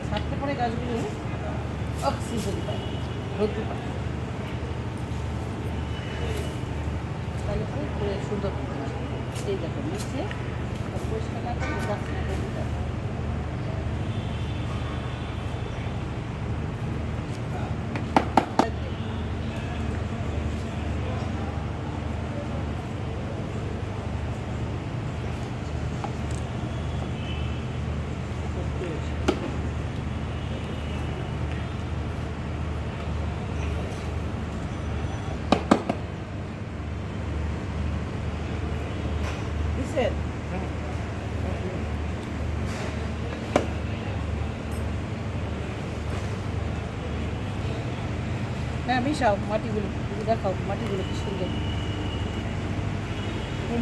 ছাড়তে পরে গাছগুলো অক্সিজেন পায়, রোদ্দুর পায়, তাহলে করে সুন্দর এই দেখো নিচে পরিষ্কার রাখা গাছ হ্যাঁ মিশাও মাটিগুলো, দেখাও মাটিগুলো কি সুন্দর।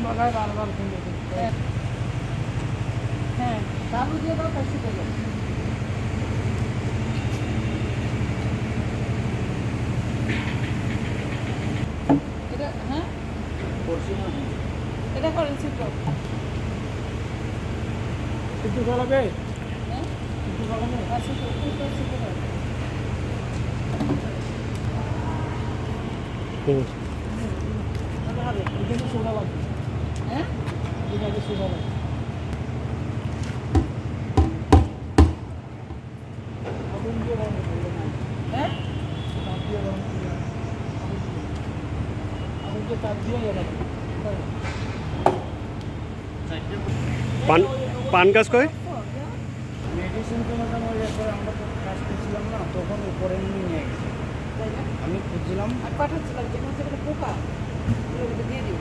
বারবার হ্যাঁ চালু দিয়ে দাও তাই শুকে যাবে। এটা হ্যাঁ এটা করেন চিত্র কিন্তু চালাবে হ্যাঁ কিন্তু চালাবে আছে তো সোডা লাগবে, হ্যাঁ এটাকে সোডা লাগবে। আগুন দিয়ে গরম করবে না, হ্যাঁ তাপ দিয়ে গরম করবে না, আগুন দিয়ে তাপ দিয়ে গরম পান গাছ কয় মেডিসিন তো মোটামুটি একবার আমরা তো কাজ করছিলাম না, তখন উপরে নিয়ে গেছি, তাই না আমি খুঁজছিলাম। আর পাঠাচ্ছিলাম যেখানে যেখানে পোকা ওগুলো দিয়ে দিও।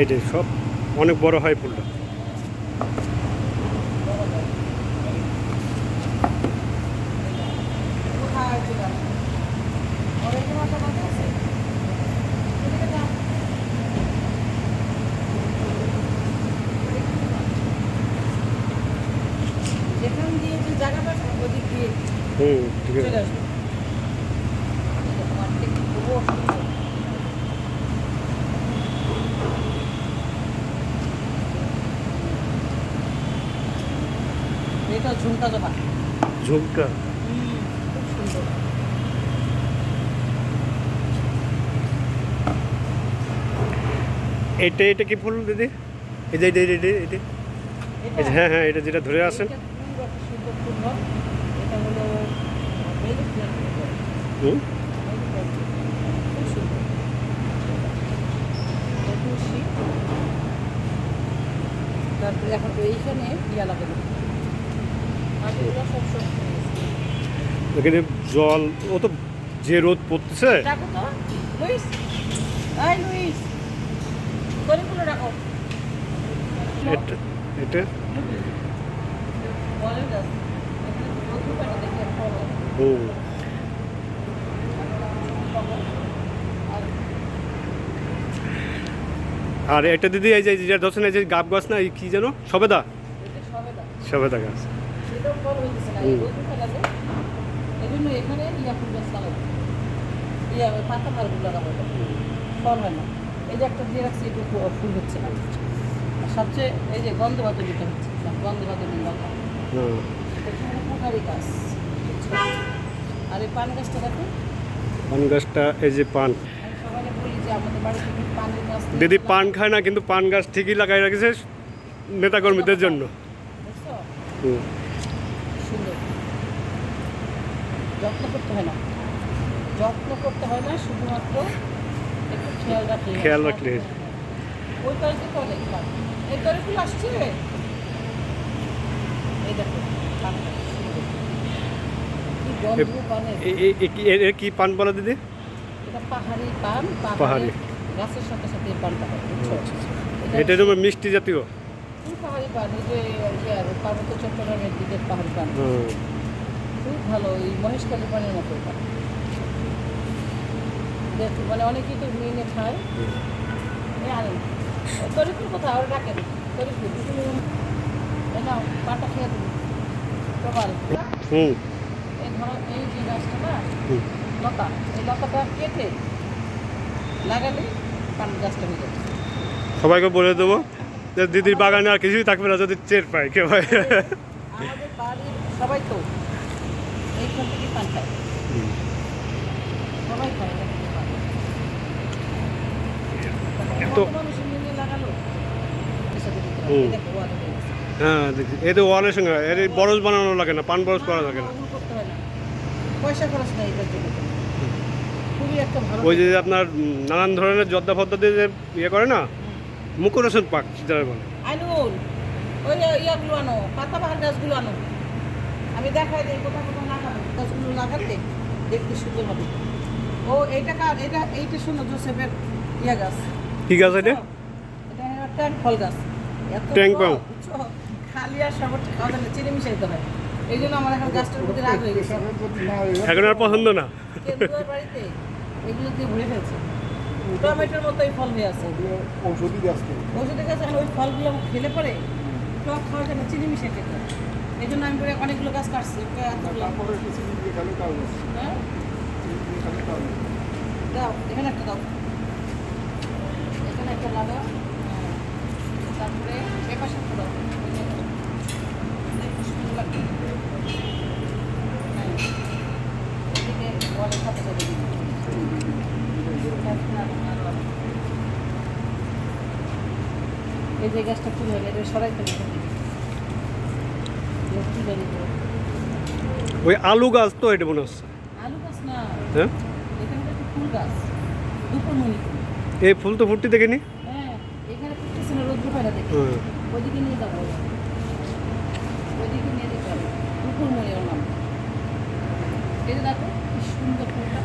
এইটাই সব অনেক বড় হয় ফুলটা। যেখান দিয়ে যে জায়গা পাবে ওদিক দিয়ে ঠিক চলে আছে। আসবে। মাঠটা কি খুব সুন্দর। এটা ঝুমকা জবা, ঝুমকা খুব সুন্দর। এটা এটা কি ফুল দিদি? এই যে এটা এটা এটা এটা এই যে, হ্যাঁ হ্যাঁ এটা যেটা ধরে আছেন। এটা খুব একটা সুন্দর ফুল হয়। এটা হলো বেলি ফ্লাওয়ার ফুল। হুম বেলি ফ্লাওয়ার ফুল। খুব সুন্দর। এটা তুলসী। তারপরে এখন তো এইখানে ইয়া লাগানো। আর এগুলো সব সব এখানে জল ও তো যে রোদ পড়তেছে। ডাকো তো লুইস, এই লুইস, গরিবগুলো ডাকো। এটা এটা বলেন গাছ এখানে রোদ্দুর পানি দেখে ফল হয়। হুম আর এটা দিদি এই যে যেটা ধরছেন এই যে গাব গাছ না এই কি যেন সবেদা এটা সবেদা, সবেদা গাছ। সেটাও ফল হইতেছে না, এই রোদ্দুর ফেলালে এই জন্য এখানে ইয়া ফুল গাছ লাগাবো, ইয়া পাতা মালগুলো লাগাবো, ফল হয় না। এই যে একটা দিয়ে রাখছি একটু ফুল হচ্ছে না। আর সবচেয়ে এই যে গন্ধবাদনীটা হচ্ছে গন্ধবাদনী লতা, হুম এটা হলো উপকারী গাছ। আর এই পান গাছটা দেখো, পান গাছটা এই যে পান আমি সবাইকে বলি যে আমাদের বাড়িতে একটু পানের গাছ নিয়ে দিদি এসে পান খায় না কিন্তু পান গাছ ঠিকই লাগাই রেখেছে নেতাকর্মীদের জন্য। বুঝছো? হুম সুন্দর, যত্ন করতে হয় না, যত্ন করতে হয় না, শুধুমাত্র একটু খেয়াল রাখলে খেয়াল রাখলে। ওই তরফে তো অনেক পান, এই তরে ফুল আসছে, এই দেখো পানটা সুন্দর। কি গন্ধ পানের। এর কি পান বলা দিদি? এটা পাহাড়ি পান, পাহাড়ি। গাছের সাথে সাথে এই পানটা হয়, বুঝছো? এটা যেমন মিষ্টি জাতীয়। খুব পাহাড়ি পান, এই যে পার্বত্য চট্টগ্রামের দিকের পাহাড়ি পান, হুম খুব ভালো, এই মহেশখালী পানের মতো এটা। মানে অনেকেই তো মেনে খায়, আপনি আনুন তরিফুল কোথাও ওরা ডাকেন তরিফুল এই নাও পাটা খেয়ে দিন প্রবাল হুম এই ধরো এই যে গাছটা না হুম। লতা এই লতাটা কেটে লাগালে পান গাছটা হয়ে যাবে সবাইকে বলে দেবো যে দিদির বাগানে আর কিছুই থাকবে না যদি চের পায় কেউ হয়। আমাদের বাড়ির সবাই তো এইখান থেকে পান খায় সবাই খায় এখান থেকে পান। এত- কত মানুষ মিলে লাগালো এর সাথে দিতে হবে। হুম। এই দেখো, ওয়ালে হয়ে গেছে। হ্যাঁ দেখি এই তো ওয়ালের সঙ্গে এর এই বরজ বানানো লাগে না পান বরজ করা লাগে না ওগুলো করতে হয় না। পয়সা খরচ নেই এটার জন্য কোনো। খুবই একটা ভালো ওই যে আপনার নানান ধরনের জর্দা ফর্দা দিয়ে যে ইয়ে করে না মুকুরেশন পাক যারা বলে আইনুল ওই ইয়াগুলো আনো পাতাবাহার গাছগুলো আনো আমি দেখাই দিই কোথাও কোথাও লাগাবো গাছগুলো লাগাতে দেখতে সুন্দর হবে ও এইটা কার এইটা শোনো জোসেফের ইয়া গাছ ঠিক আছে এটা এটা হলো ট্যাঙ্ক ফল গাছ এত ট্যাঙ্ক বড়, পাও। বুঝছো? খালি আর সবটা খাওয়া যায় না চিনি মিশাইতে হয় এই জন্য আমার এখন গাছটার প্রতি রাগ হয়ে গেছে এখন আর পছন্দ না কেন্দুয়ার বাড়িতে এগুলো দিয়ে ভরে ফেলছে টমেটোর মতোই ফল হয়ে আছে ঔষধি গাছ তো। ওষুধের কাছে ওই ফলগুলো খেলে পরে টক খাওয়া যায় না চিনি মিশিয়ে খেতে হয়। এই জন্য আমি করে অনেকগুলো গাছ কাটছি এতগুলো। তারপরে কিছু দিন দিয়ে খালি কাজ আছে। হ্যাঁ চিনি দিয়ে খালি কাজ আছে। দাও এখানে একটা দাও এখানে একটা লাগাও হ্যাঁ। তারপরে এ পাশে একটা দাও ওই যে একটা। দেখতে সুন্দর লাগবে। হ্যাঁ। এদিকে ওয়ালের সাথে সাথে দিবি। এই যে গাছটা ফুল হয়ে গেছে সরাইতে হবে তুলে নিতে হবে। ওই আলু গাছ তো এটা মনে হচ্ছে আলু গাছ না হ্যাঁ এখানে একটা ফুল গাছ দুপুরমণি ফুল এই ফুল তো ফুটতে দেখিনি হ্যাঁ এখানে ফুটতেছে না রোদ্র পায়রা দেখে হ্যাঁ ওইদিকে নিয়ে যাবো ওইদিকে নিয়ে যেতে হবে দুপুরমণি ওর নাম এই যে দেখো কি সুন্দর ফুলটা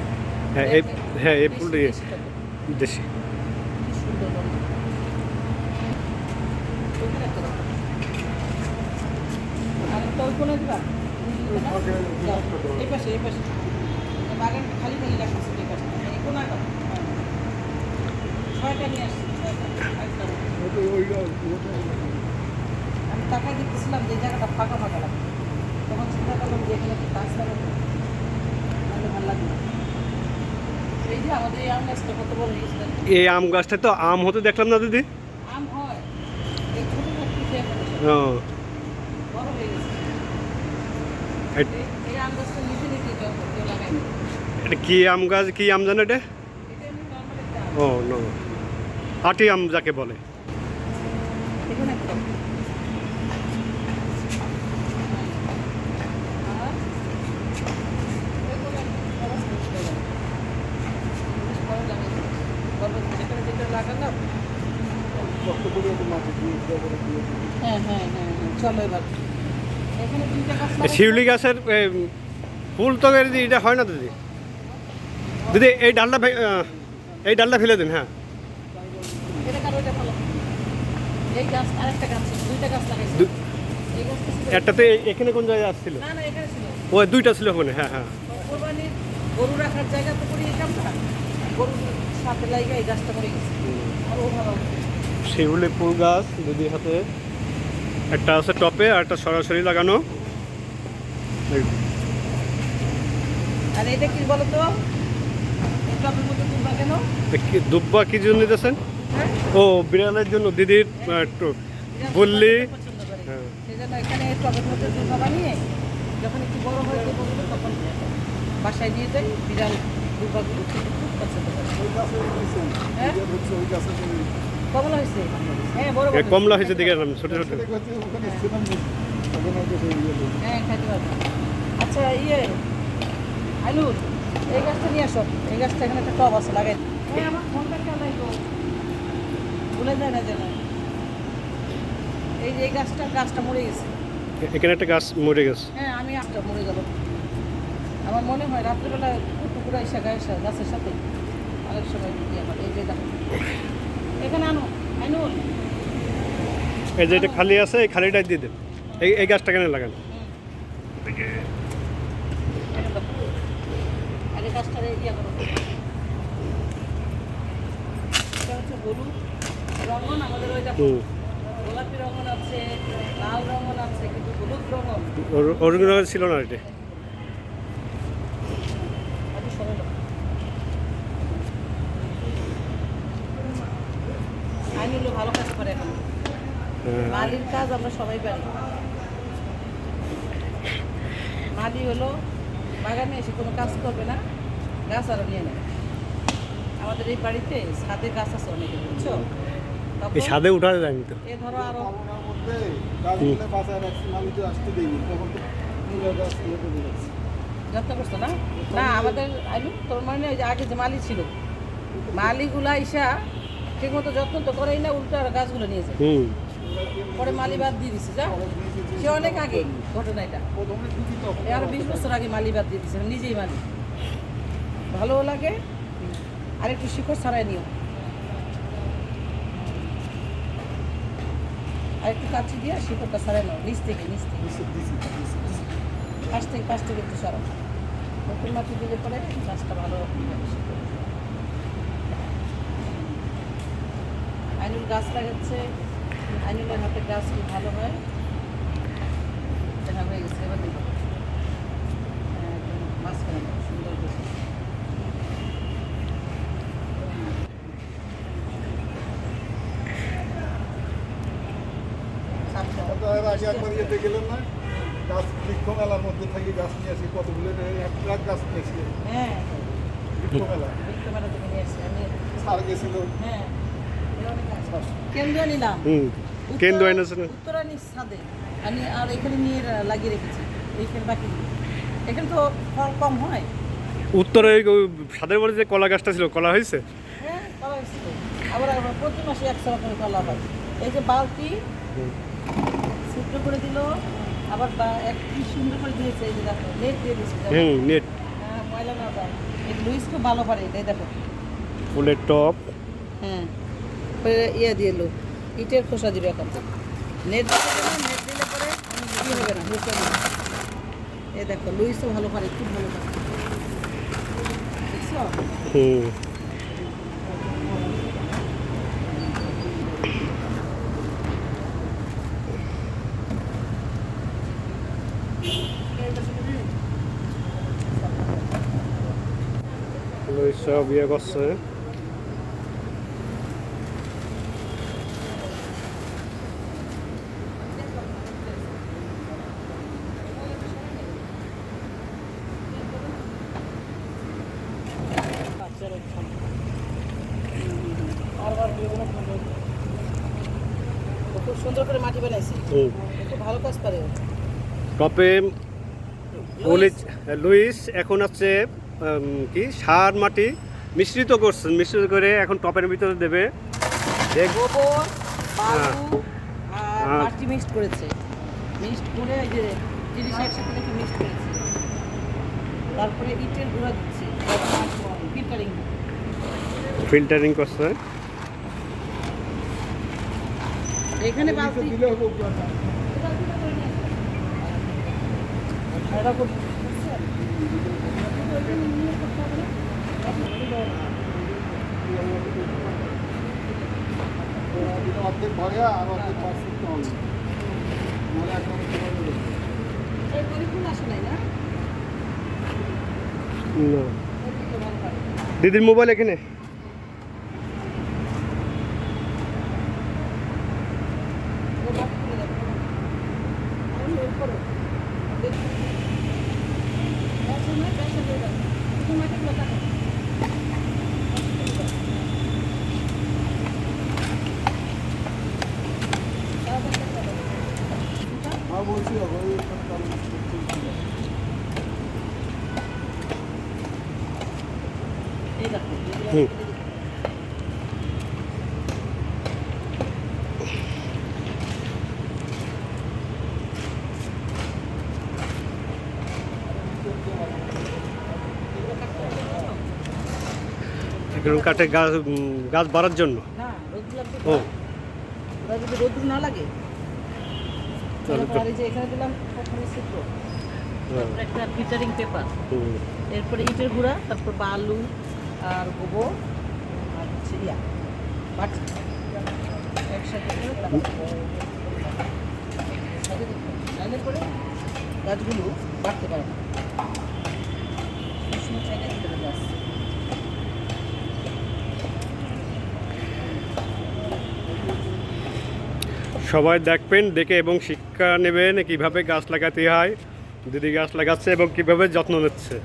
হ্যাঁ এই হ্যাঁ এই ফুলটা দেশি দেশি টাইপের। দেশি কি সুন্দর রঙ। ওইখানে একটা দাও। আরেকটা ওই কোণে দিবা? যাও, এই পাশে এই পাশে বাগানটা খালি খালি রাখতেছে এই পাশে এই কোণাটা হ্যাঁ। ছয়টা নিয়ে আসছি ছয়টা একটা না। আমি তাকায় দেখতেছিলাম যে এই জায়গাটা ফাঁকা ফাঁকা লাগে তখন চিন্তা করলাম যে এখানে একটা গাছ লাগাবো তাহলে ভালো লাগবে এই যে আমাদের এই আম গাছটা কত বড় হয়েছে দেখো। এই আম গাছটা তো আম হতে দেখলাম না দিদি আম হয় এই ছোটো থাকতে খেয়ে ফেলে সব। ও বড় হয়ে গেছে এ- এই আম গাছটা নিজে নিজে কেউ লাগাই এটা কি আম গাছ কি আম জানো এটা এটা এমনি নর্মাল একটা আম। ও নো আটি আম যাকে বলে এখানে একটা দাও। আর এগুলো খরচ করতে হবে। জিনিস ভালো লাগে। বলবো যেটা যেটা লাগালাম কষ্ট করে একটু মাটি দিয়ে গোবর দিয়ে দিই। হ্যাঁ হ্যাঁ হ্যাঁ হ্যাঁ চলো এবার এখানে দুইটা গাছ এই লাগাইছি। শিউলি গাছের ফুল তো দিদি এটা হয় না দিদি দিদি এই ডালটা এই ডালটা ফেলে দিন হ্যাঁ এটা কারো এটা ভালো এই গাছ আরেকটা গাছ ছিল, দুইটা গাছ লাগাইছি দু- এই গাছটা ছিল একটাতে এখানে কোন জায়গায় আসছিল না না এখানে ছিল ও দুইটা ছিল ওখানে হ্যাঁ হ্যাঁ কোরবানির গরু রাখার জায়গা তো করি এই কামটা গরুর সাথে লাইগা এই গাছটা মরে গেছে আর ও ভালো শিউলি ফুল গাছ দিদির হাতে একটা আছে টপে আর একটা সরাসরি লাগানো আর এটা কি বলো তো এই টবের মধ্যে তুলবা কেন দুব্বা কি জন্য দিতেছেন হ্যাঁ ও বিড়ালের জন্য দিদির বললি পছন্দ করে হ্যাঁ সেই জন্য এখানে টবের মধ্যে দুর্বা বানিয়ে যখন একটু বড় হয়ে যাবে তখন বাসায় নিয়ে যাই বিড়াল দুর্বাগুলো খেতে খুব পছন্দ করে ওই গাছে দিয়েছেন। হ্যাঁ? যে হচ্ছে ওই গাছে তুমি- কমলা হয়েছে হ্যাঁ বড় এ বড় কমলা হয়েছে দিকে ছোট ছোট সেটা হচ্ছে ওখানে ছিলাম না। তখন হয়তো সেই ইয়ে হলো। হ্যাঁ খাইতে পারবো আচ্ছা ইয়ে আলুর এই গাছটা নিয়ে আসো এই গাছটা এখানে একটা টব আছে লাগাই হ্যাঁ আমার ফোনটা কেন নাই তো ভুলে যায় না যেন এই যে এই গাছটা মরে গেছে এখানে একটা গাছ মরে গেছে হ্যাঁ আমি একটা মরে গেল আমার মনে হয় রাত্রিবেলা কুকুরা এসে গাছের সাথে অনেক সময় ইয়ে করে এই যে দেখো এখানে আনো আইনুল এই যে এটা খালি আছে এই খালিটাই দিয়ে দেন এই গাছটা কেন লাগান আগে গাছটা ইয়ে করো এটা হচ্ছে হলুদ রঙন আমাদের ওই দেখো হুম গোলাপি রঙন আছে, লাল রঙন আছে, কিন্তু হলুদ রঙন অরিজিনাল ছিল না এটা। আমি সবাই আইনুল ভালো কাজ করে এখন। হ্যাঁ। মালির কাজ আমরা সবাই পারি। মালি হলো বাগানে এসে কোনো কাজ করবে না, গাছ আরও নিয়ে নেবে। আমাদের এই বাড়িতে ছাদে গাছ আছে অনেকে, বুঝছো? তখন এই ছাদে উঠা যায়নি তো। এ ধরো আরো করোনার মধ্যে গাছগুলো বাঁচায় রাখছি, আমি তো আসতে দিইনি, তখন তো ফুলের গাছ ইয়ে করে রাখছি। যত্ন করছো না? না আমাদের আইনু তোর মানে ওই যে আগে যে মালি ছিল, মালিগুলা ইসা ঠিক মতো যত্ন তো করেই না, উল্টো আর গাছগুলো নিয়ে যায়। হুম পরে মালি বাদ দিয়ে দিছে, যা সে অনেক আগে ঘটনা এটা। প্রথমে ঠিকই তখন এ আরো 20 বছর আগে মালি বাদ দিয়ে দিছে, নিজেই মালি। ভালোও লাগে, আর একটু শিকড় ছাড়াই নিও, আর একটু কাচি দিয়ে শিকড়টা ছাড়াই নাও নিচ থেকে পাশ থেকে একটু সরাও। নতুন মাটি দিলে পরে গাছটা ভালো রকম হবে। আইনুল গাছ লাগাচ্ছে, আইনুলের হাতে গাছ খুব ভালো হয়। দেখা হয়ে গেছে, এবার দেখো মাঝখানে দাও, সুন্দর করে। আগে একবার ইয়েতে গেলেন না, গাছ বৃক্ষ মেলার মধ্যে থেকে গাছ নিয়ে আসি, কতগুলো 1 লাখ গাছ নিয়েছি হ্যাঁ, বৃক্ষ মেলা। বৃক্ষমেলা থেকে নিয়ে এসছি আমি। সার গেছিল। হ্যাঁ, এর অনেক গাছ। কেন্দ্র নিলাম, হুম কেন্দ্র এনেছে না। উত্তরানি ছাদে আমি, আর এখানে নিয়ে লাগিয়ে রেখেছি। এইখানে বাকি এখানে তো ফল কম হয়। উত্তরে ওই ছাদের পরে যে কলা গাছটা ছিল, কলা হয়েছে। হ্যাঁ, কলা হয়েছিল। আবার প্রতি মাসে 100 করে কলা হয়। এই যে বালতি ছিদ্র করে দিল, আবার কি সুন্দর করে দিয়েছে, এই যে দেখো নেট দিয়ে দিয়েছে, হুম নেট হ্যাঁ, ময়লা না যায়। এই লুইস খুব ভালো পারে, এই দেখো। ফুলের টপ। হ্যাঁ, ইয়ে দিয়ে এলো, ইটের খোসা দিবে এখন। নেট দিলে পরে কি হবে না, হচ্ছে না। এ দেখো লুইসও ভালো পারে, খুব ভালো পারে, দেখছো? হুম সব ইয়ে করছে। খুব সুন্দর করে মাটি বানাইছে, হুম খুব ভালো কাজ পারে ও। টপে লুইস এখন হচ্ছে কি সার মাটি মিশ্রিত করছেন, মিশ্রিত করে এখন টপের ভিতরে দেবে। গোবর, বালু আর হ্যাঁ। মাটি মিক্সড করেছে, মিক্সড করে এই যে জিনিস একসাথে রেখে মিক্সড করেছে। তারপরে ইটের গুঁড়া দিচ্ছে, ফিল্টারিং। ফিল্টারিং করছে। এখানে বালতি দিলে হবে উপকার। অর্ধেক ভরে আর অর্ধেক পার্সেন্ট কম, নাহলে একদম এই পরিপূর্ণ আসে নাই না? না দিদির মোবাইল এখানে। ও মাটি তুলে দেবে। আমি ওর করো। ব্যবসা নয়, ব্যবসা করে দাও। তুমি মাটিগুলো কাটো। বলছি এই দেখো, হুম। এগুলো কাটে গাছ গাছ বাড়ার জন্য। না, রোদ লাগবে ও তো। ওরা যদি রোদ না লাগে, তাহলে তো- তারপরে এই যে এখানে দিলাম প্রথমে ছিদ্র, তারপরে একটা ফিল্টারিং পেপার, হুম। এরপরে ইটের গুঁড়া, তারপর বালু আর গোবর আর হচ্ছে মাটি। সাইডে করে তারপর সাইডে দিতে হবে। নাহলে পরে গাছগুলো বাড়তে পারে না। সবসময় সাইডে দিতে হবে গাছ। সবাই দেখবেন, দেখে এবং শিক্ষা নেবেন কিভাবে গাছ লাগাতে হয়। দিদি গাছ লাগাচ্ছে এবং কিভাবে যত্ন নিচ্ছে।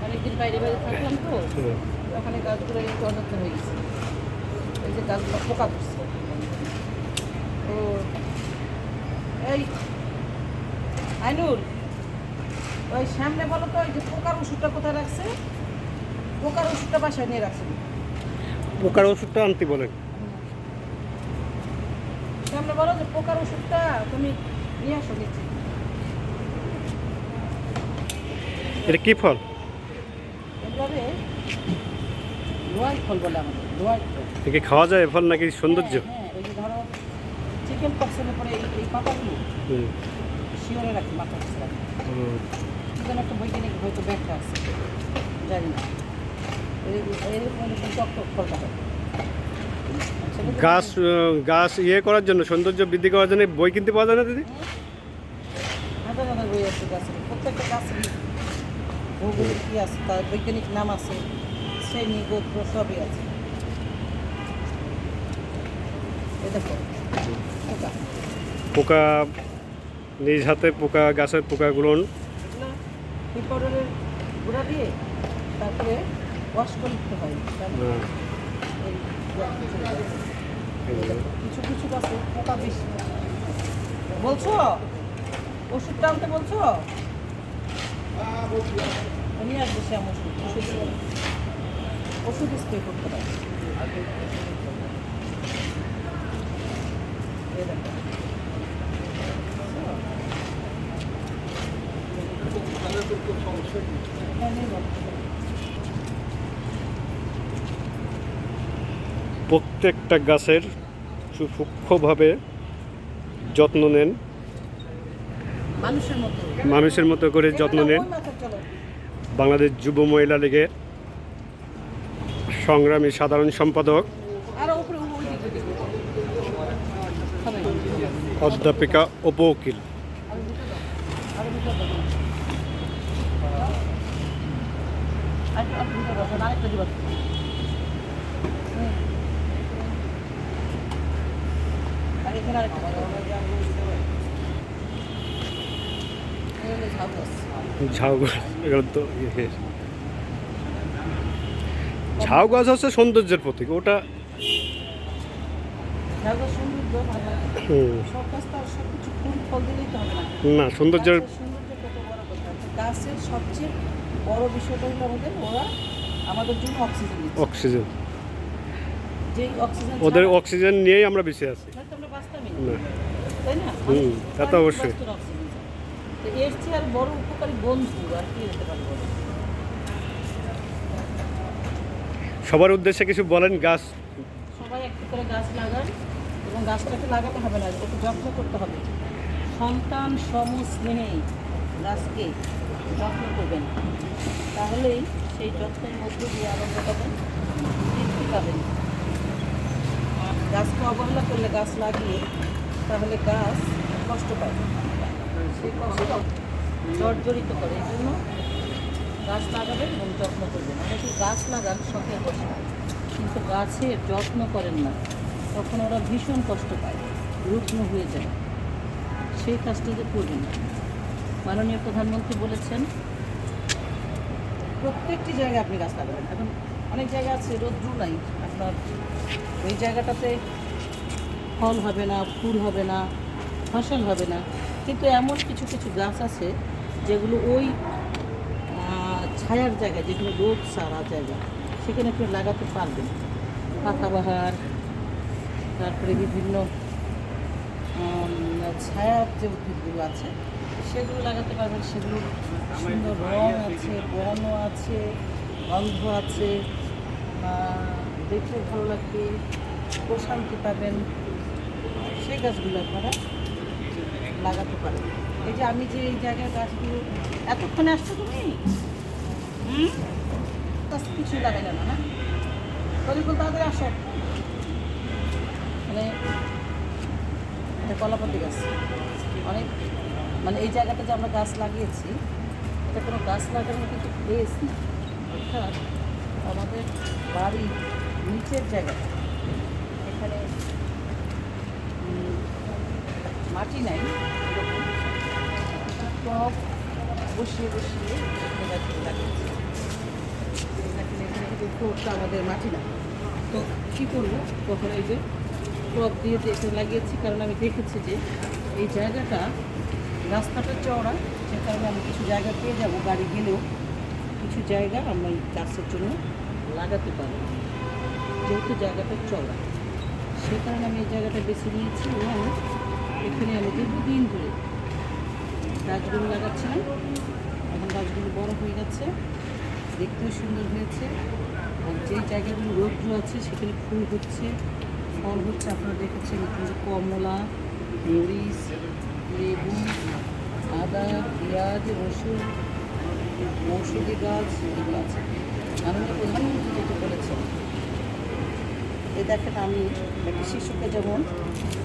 অনেকদিন বাইরে বাইরে থাকলাম তো, হুম। ওখানে গাছগুলো একটু অযত্ন হয়ে গেছে। এই যে গাছগুলো পোকা ধরছে। তো এই আইনুর, ওই সামনে বলো তো, ওই যে পোকার ওষুধটা কোথায় রাখছে? পোকার ওষুধটা বাসায় নিয়ে রাখছে। পোকার ওষুধটা আনতে বলেন। সামনে বলো যে পোকার ওষুধটা তুমি নিয়ে আসো নিচে। এটা কি ফল? এভাবে লোয়াই ফল বলে আমাদের, লোয়াই ফল। একে খাওয়া যায় এ ফল নাকি সৌন্দর্য? হ্যাঁ, হ্যাঁ, ওই যে ধরো চিকেন পক্সের পরে এই পাতাগুলো হুম। শিওরে রাখি, মাথা কাছে রাখি। হুম। যেন একটা বৈজ্ঞানিক হয়তো ব্যাখ্যা আছে, জানি না। এরকম টক ফলটা হয়। সেটা তো- গাছ ইয়ে করার জন্য, সৌন্দর্য বৃদ্ধি করার জন্য বই কিনতে পাওয়া যায় না দিদি? হাজার হাজার বই আছে গাছের, প্রত্যেকটা গাছেরই ভৌগোলিক কী আছে, তার বৈজ্ঞানিক নাম আছে, শ্রেণী গোত্র সবই আছে। এ দেখো পোকা, পোকা নিজ হাতে পোকা, গাছের পোকাগুলো এগুলো এই পাউডারের গুঁড়া দিয়ে তারপরে ওয়াশ করে দিতে হয়। তারপরে এই কিছু কিছু গাছে পোকা বেশি। বলছো ওষুধটা আনতে বলছো? নিয়ে আসবো শ্যাম ওষুধ, ওষুধ স্প্রে করতে পারে। এই দেখো। হ্যাঁ, নিয়ে যাবো। প্রত্যেকটা গাছের সূক্ষ্মভাবে যত্ন নেন, মানুষের মতো মানুষের মতো করে যত্ন নেন। ওই মাথায় চলো। বাংলাদেশ যুব মহিলা লীগের সংগ্রামী সাধারণ সম্পাদক আরো উপরে ওই দিকে দিকে। হবে। অধ্যাপিকা অপু উকিল। আরো দুটো দাও। আরো দুটো দাও। আর দুটো দাও, আরেকটা দিবা। আর এখানে আরেকটা দাও। এই হলো ঝাউ গাছ। ঝাউ গাছ, এগুলো তো ইয়ে। ঝাউ গাছ হচ্ছে সৌন্দর্যের প্রতীক, ওটা ঝাউ গাছ সৌন্দর্য ভালো লাগে। হুম, সব গাছ তো আর সব কিছু ফুল ফল দিলেই তো হবে না। না সৌন্দর্যের গাছের সৌন্দর্য কত বড় কথা। গাছের সবচেয়ে বড় বিষয়টা হলো ওরা আমাদের জন্য অক্সিজেন দিচ্ছে। অক্সিজেন, যেই অক্সিজেন ওদের ছাড়া- অক্সিজেন নিয়েই আমরা বেঁচে আছি। না তো আমরা বাঁচতামই না, না, তাই না? হুম, মানুষ তা তো অবশ্যই। বাঁচতো না অক্সিজেন ছাড়া। তো এর চেয়ে আর বড় উপকারী বন্ধু আর কি হতে পারে বলো? সবার উদ্দেশ্যে কিছু বলেন। গাছ সবাই একটা করে গাছ লাগান, এবং গাছটাকে লাগাতে হবে না, ওকে যত্ন করতে হবে। সন্তান স্নেহেই গাছকে যত্ন করবেন, তাহলেই সেই যত্নের মধ্যে দিয়ে আনন্দ পাবেন, তৃপ্তি পাবেন। গাছকে অবহেলা করলে, গাছ লাগিয়ে, তাহলে গাছ কষ্ট পায়, সেই কষ্ট জর্জরিত করে। এই জন্য গাছ লাগাবেন এবং যত্ন করবেন। অনেকে গাছ লাগান শখের বসে, কিন্তু গাছের যত্ন করেন না, তখন ওরা ভীষণ কষ্ট পায়, রুগ্ন হয়ে যায়। সেই কাজটা যে করবেন না। মাননীয় প্রধানমন্ত্রী বলেছেন প্রত্যেকটি জায়গায় আপনি গাছ লাগাবেন। এখন অনেক জায়গা আছে রৌদ্র নাই, আপনার ওই জায়গাটাতে ফল হবে না, ফুল হবে না, ফসল হবে না। কিন্তু এমন কিছু কিছু গাছ আছে যেগুলো ওই ছায়ার জায়গায়, যেগুলো রোদ সারা জায়গা, সেখানে আপনি লাগাতে পারবেন। পাতাবাহার, তারপরে বিভিন্ন ছায়ার যে উদ্ভিদগুলো আছে সেগুলো লাগাতে পারবেন। সেগুলো সুন্দর রং আছে, বর্ণ আছে, গন্ধ আছে, দেখতে ভালো লাগবে, প্রশান্তি পাবেন। সেই গাছগুলো আপনারা লাগাতে পারেন। এই যে আমি যে এই জায়গায় গাছগুলো এতক্ষণে আসছো তুমি, গাছ কিছুই লাগাইলে না, না? তবে তাদের আসো, কলাপাতি গাছ অনেক, মানে এই জায়গাটা যে আমরা গাছ লাগিয়েছি এটা কোনো গাছ লাগানোর কিন্তু প্লেস না, অর্থাৎ আমাদের বাড়ির নিচের জায়গাটা, এখানে মাটি নাই, এরকম টব বসিয়ে বসিয়ে এখানে গাছগুলো লাগিয়েছি। দেখেন এখানে কিন্তু ফ্লোরটা আমাদের মাটি না, তো কী করবো, তখন এই যে টব দিয়ে এখানে লাগিয়েছি, কারণ আমি দেখেছি যে এই জায়গাটা রাস্তাটা চওড়া, যে কারণে আমি কিছু জায়গা পেয়ে যাব, গাড়ি গেলেও কিছু জায়গা আমরা এই গাছের জন্য লাগাতে পারবো, যেহেতু জায়গাটা চওড়া, সেই কারণে আমি এই জায়গাটা বেছে নিয়েছি। এবং এখানে আমি দীর্ঘদিন ধরে গাছগুলো লাগাচ্ছিলাম, এখন গাছগুলো বড় হয়ে গেছে, দেখতেও সুন্দর হয়েছে, আর যেই জায়গাগুলো রৌদ্র আছে সেখানে ফুল হচ্ছে, ফল হচ্ছে। আপনারা দেখেছেন এখানে কমলা, মরিচ, লেবু, আদা, পেঁয়াজ, রসুন, ঔষধি গাছ এগুলো আছে। মাননীয় প্রধানমন্ত্রী যেটা বলেছেন, এই দেখেন আমি একটা শিশুকে যেমন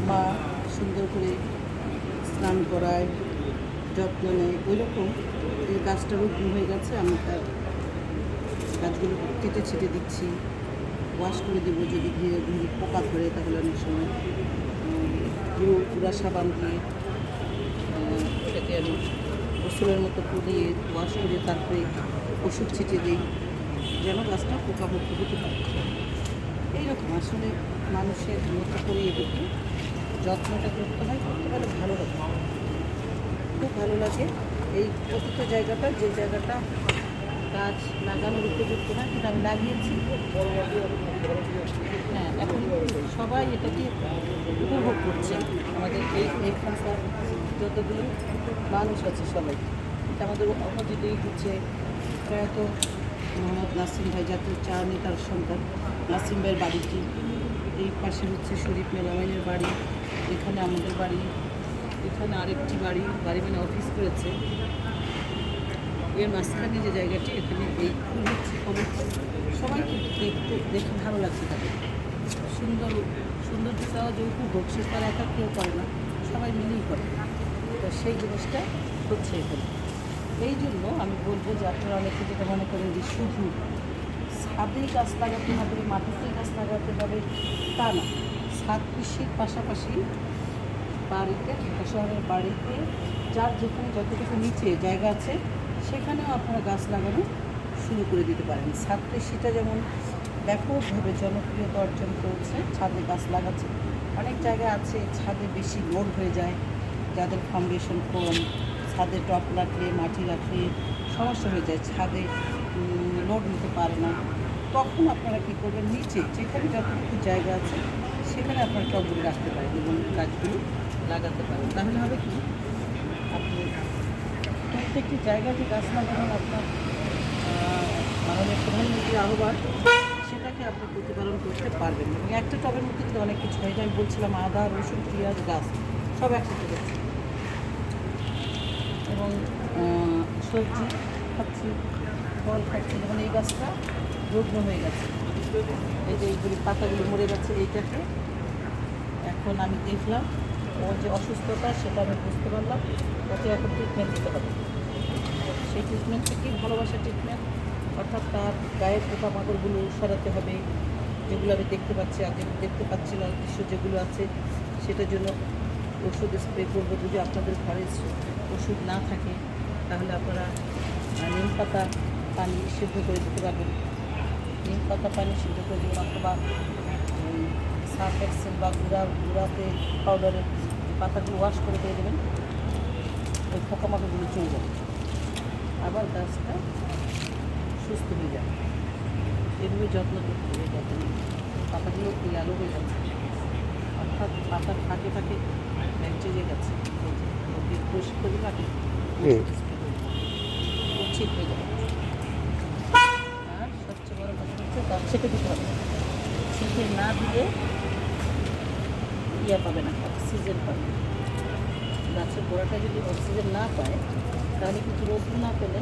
মা সুন্দর করে স্নান করায়, যত্ন নেয়, ওই রকম এই গাছটা রোপণ হয়ে গেছে। আমি তার গাছগুলো কেটে ছেটে দিচ্ছি, ওয়াশ করে দেবো, যদি ধীরে ধীরে পোকা ধরে তাহলে অনেক সময় গুঁড়া সাবান দিয়ে এটাকে আমি গোসলের মতো পুড়িয়ে ওয়াশ করে তারপরে ওষুধ ছিটিয়ে দিই, যেন গাছটা পোকামুক্ত হতে পারে। এইরকম আসলে মানুষের মতো করে এটাকে যত্নটা করতে হয়, করতে পারলে ভালো লাগে, খুব ভালো লাগে। এই প্রতিটা জায়গাটা, যে জায়গাটা গাছ লাগানোর উপযুক্ত না, কিন্তু আমি লাগিয়েছি। হ্যাঁ, এখন সবাই এটাকে উপভোগ করছে, আমাদের এখানকার যতগুলো মানুষ আছে সবাই। এটা আমাদের অপোজিটেই হচ্ছে প্রয়াত মোহাম্মদ নাসিম ভাই, জাতীয় চা নেতার সন্তান নাসিম ভাইয়ের বাড়িটি, এই পাশে হচ্ছে শরীফ মেলামাইনের বাড়ি, এখানে আমাদের বাড়ি, এখানে আরেকটি বাড়ি মানে অফিস করেছে। এর মাঝখানে যে জায়গাটি, এখানে এই ফুল হচ্ছে, সবাই কিন্তু দেখে ভালো লাগছে, তাদের সৌন্দর্যটাও যে উপভোগ সে তার একা কেউ করে না, সবাই মিলেই করে। তো সেই জিনিসটা হচ্ছে এখানে। এই জন্য আমি বলবো যে আপনারা অনেকে যেটা মনে করেন যে শুধু ছাদেই গাছ লাগাতে হবে, মাটিতেই গাছ লাগাতে হবে, তা না। ছাদ কৃষির পাশাপাশি বাড়িতে, ঢাকা শহরের বাড়িতে যার যেখানে যতটুকু নিচে জায়গা আছে সেখানেও আপনারা গাছ লাগানো শুরু করে দিতে পারেন। ছাদ কৃষিটা যেমন ব্যাপকভাবে জনপ্রিয়তা অর্জন করেছে, ছাদে গাছ লাগাচ্ছে। অনেক জায়গায় আছে ছাদে বেশি লোড হয়ে যায়, যাদের ফাউন্ডেশন কম, ছাদে টপ রাখলে, মাটি রাখলে সমস্যা হয়ে যায়, ছাদে লোড নিতে পারে না। তখন আপনারা কী করবেন, নিচে যেখানে যতটুকু জায়গা আছে সেখানে আপনারা টবগুলো রাখতে পারেন এবং গাছগুলো লাগাতে পারেন। তাহলে হবে কি, আপনি প্রত্যেকটি জায়গায় যে গাছ লাগানোর আপনার মাননীয় প্রধানমন্ত্রীর আহ্বান, সেটাকে আপনি প্রতিপালন করতে পারবেন। এবং একটা টবের মধ্যে কিন্তু অনেক কিছু হয়, আমি বলছিলাম আদা, রসুন, পেঁয়াজ গাছ সব একসাথে করছি, এবং সবজি খাচ্ছি, ফল খাচ্ছি। যেমন এই গাছটা রুগ্ন হয়ে গেছে, এই যে এইগুলি পাতাগুলো মরে গেছে, এইটাকে এখন আমি দেখলাম ওর যে অসুস্থতা সেটা আমি বুঝতে পারলাম, ওকে এখন ট্রিটমেন্ট দিতে হবে। সেই ট্রিটমেন্টটা কি, ভালোবাসার ট্রিটমেন্ট, অর্থাৎ তার গায়ের পোকামাকড়গুলো সরাতে হবে, যেগুলো আমি দেখতে পাচ্ছি আর দেখতে পাচ্ছি না, দৃশ্য যেগুলো আছে সেটার জন্য ওষুধ স্প্রে করবো। যদি আপনাদের ঘরে ওষুধ না থাকে তাহলে আপনারা নিম পাতা পানি সিদ্ধ করে দিতে পারবেন, নিম পাতা পানি সিদ্ধ করে দেবেন, অথবা সার্ফ এক্সেল বা গুঁড়াতে পাউডারে পাতাগুলো ওয়াশ করে দিয়ে দেবেন, ওই পোকামাকড়গুলো চলে যাবে, আবার গাছটা সুস্থ হয়ে যাবে। এভাবে যত্ন করতে হবে, যত্ন পাতাগুলো লালু হয়ে যাচ্ছে, অর্থাৎ পাতার ফাঁকে ফাঁকে ব্যাকটেরিয়া গেছে, পরিষ্কার করে রাখে ঠিক হয়ে যাবে। আর সবচেয়ে বড় কথা হচ্ছে গাছ ছেঁকে দিতে হবে, ছেঁকে না দিলে পাবে না, অক্সিজেন পাবে। গাছের গোড়াটা যদি অক্সিজেন না পায় তাহলে কিন্তু রৌদ্র না পেলে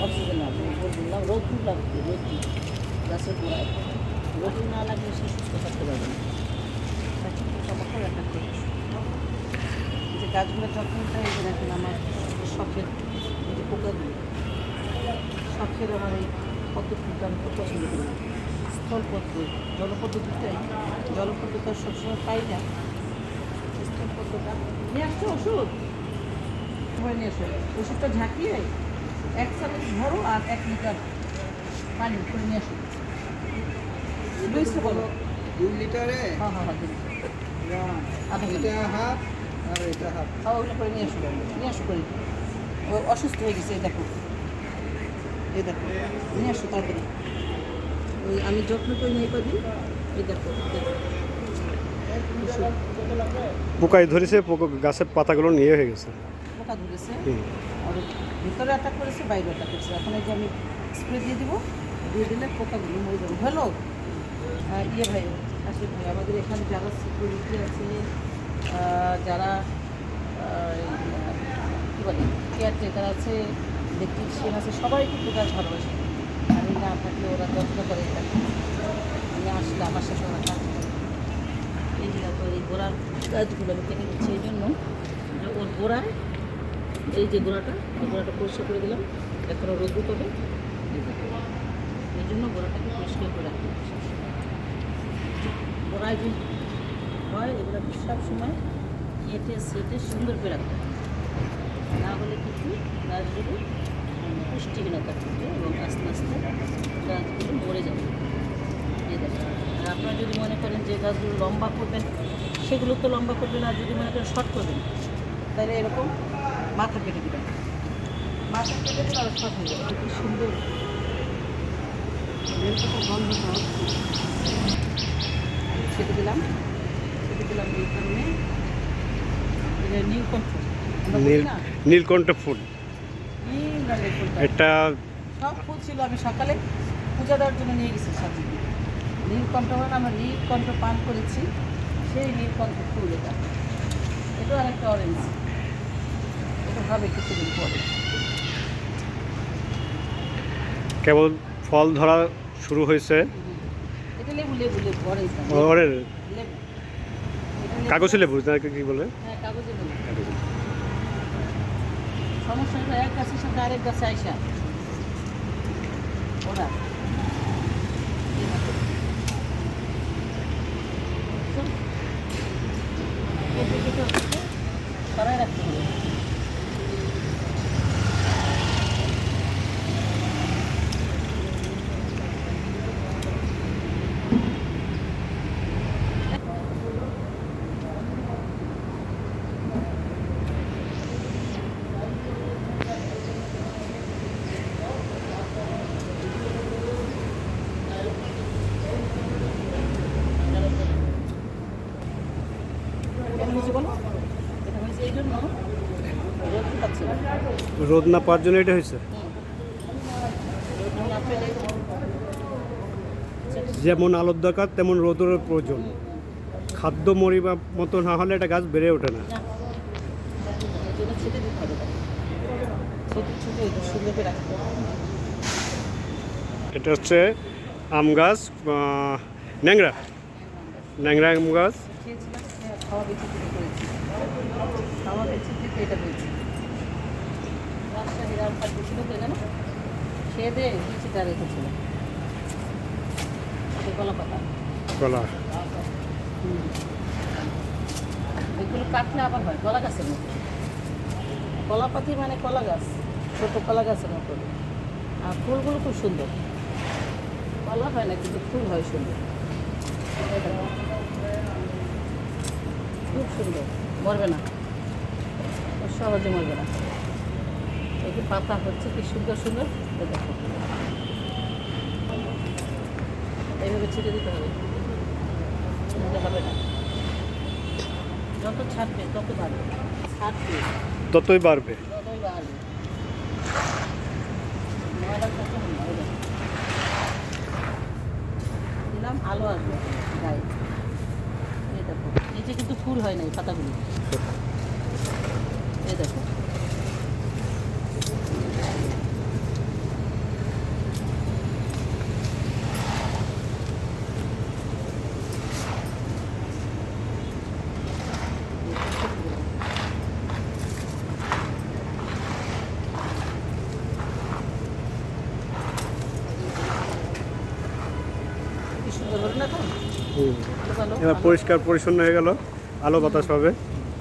অক্সিজেন না পাবে, বললাম রৌদ্র লাগবে, রৌদ্র গাছের গোড়ায় রৌদ্র না লাগলে সে সুস্থ থাকতে পারবে না। তাকে পোকামাকড় একটা গাছগুলোর যত্ন নিতে হয়। এই যে দেখেন আমার শখের এই যে পোকাগুলো, শখের আমার এই পদ্ম ফুলটা আমি খুব পছন্দ করি। স্থলপদ্ম, জলপদ্ম দুটাই, জলপদ্ম তো আর সবসময় পাই না। স্থলপদ্মটা নিয়ে আসছো ওষুধ, সময় নিয়ে আসো। ওষুধটা ঝাঁকিয়ে 1 চামচ ভরো আর 1 লিটার পানি করে নিয়ে আসো। বলো 2 লিটারে হ্যাঁ হ্যাঁ হ্যাঁ দিন। আধা এটা লিটার হাফ আর এটা হাফ। খাওয়া ওগুলো করে নিয়ে আসো করে। ও অসুস্থ হয়ে গেছে, এই দেখো নিয়ে আসো তাড়াতাড়ি। ওই আমি যত্ন করে নিয়ে কদিন, এই দেখো পোকায় ধরেছে, গাছের পাতাগুলো নিয়ে হয়ে গেছে। পোকা ধরেছে, হুম। আর ভিতরে অ্যাটাক করেছে, বাইরে অ্যাটাক করেছে। এখন এই যে আমি স্প্রে দিয়ে দিব, দিয়ে দিলে পোকাগুলো মরে যাবে। হ্যালো ইয়ে ভাই, আসিফ ভাই, আমাদের এখানে যারা সিকিউরিটি আছে, যারা কী বলে কেয়ারটেকার আছে, ইলেকট্রিশিয়ান আছে, সবাই কিন্তু গাছ ভালোবাসে। আমি না থাকলে ওরা যত্ন করে থাকে। আমি আসলে আমার সাথে ওরা কাজ করে। এই যে দেখো এই গোড়ার গাছগুলো আমি কেটে দিচ্ছি এই জন্য যে ওর গোড়ায়, এই যে গোড়াটা, এই গোড়াটা পরিষ্কার করে দিলাম, এখন রোদ পাবে। এই জন্য গোড়াটাকে পরিষ্কার করে রাখতে হবে সবসময়। গোড়ায় যে হয় এগুলোকে সবসময় কেটে সেটে সুন্দর করে রাখতে হবে, না হলে কিন্তু গাছগুলো পুষ্টিহীনতা করবে এবং আস্তে আস্তে গাছগুলো মরে যাবে। এই দেখেন, আর আপনারা যদি মনে করেন যে গাছগুলো লম্বা করবেন, সেগুলো তো লম্বা করবেন। আর যদি মনে করেন শর্ট করবেন, তাহলে এরকম মাথা কেটে দেবেন, মাথা কেটে দিলে আরও শর্ট হয়ে যাবে। কি সুন্দর গন্ধ ছেটে দিলাম এই কারণে। এটা নীলকণ্ঠ, আমরা বলি না নীলকণ্ঠ ফুল, নীল রঙের ফুলটা। এটা সব ফুল ছিল, আমি সকালে পূজা দেওয়ার জন্য নিয়ে গেছি সাজিয়ে। নীলকণ্ঠ মানে আমরা নীলকণ্ঠ পান করেছি, সেই নীলকণ্ঠ ফুল এটা। এটাও আরেকটা অরেঞ্জ, এটা হবে কিছুদিন পরে। কেবল ফল ধরা শুরু হয়েছে। এটা লেবু অরেঞ্জ ওরে লেবু। এটা কাগজে লেবু নাকি কি বলে? হ্যাঁ, কাগজে লেবু। সমস্যা হলো এক গাছের সাথে আরেক গাছে আইসা ওরা সরাই রাখতে হবে। কেন হয়েছে বলো? এটা হয়েছে এই জন্য রোদ পাচ্ছে না। রোদ না পাওয়ার জন্য এটা হয়েছে। রোদ না পেলে যেমন আলোর দরকার তেমন রোদেরও প্রয়োজন। খাদ্য মরিবা মতো না হলে এটা গাছ বেড়ে ওঠে না। না, এই জন্য ছেটে দিতে হবে তাকে। ছেটে একটু সুন্দর করে রাখতে হবে। এটা হচ্ছে আম গাছ, ন্যাংরা আম গাছ। খেয়েছিলাম, খাওয়া বেঁচে দিতে করেছি। খাওয়া বেঁচে দিতে এটা হয়েছে। রাজশাহীর আম পাড় ছিল তো জানো, খেয়ে দিয়ে কিছুটা রেখেছিল। এটা কলা পাতা। কলা এগুলো কাটলে আবার হয় কলা গাছের মতো। কলা পাতি মানে কলা গাছ, ছোটো কলা গাছের মতো। আর ফুলগুলো খুব সুন্দর, কলা হয় না কিন্তু ফুল হয় সুন্দর। এই দেখো, খুব সুন্দর, মরবে না, সহজে মরবে না। এই যে পাতা হচ্ছে কি সুন্দর সুন্দর, এই দেখো এইভাবে ছিটে দিতে হবে, দিতে হবে না। যত ছাড়বে তত বাড়বে, ছাড়বে ততই বাড়বে। ততই বাড়বে। ময়লা তত হবে। দিলাম আলো আসবে গায়ে। এই দেখো নিচে কিন্তু ফুল হয় না এই পাতাগুলো, এই দেখো। ধরে না এখন হুম। ভালো এবার পরিষ্কার পরিচ্ছন্ন হয়ে গেল, আলো বাতাস পাবে।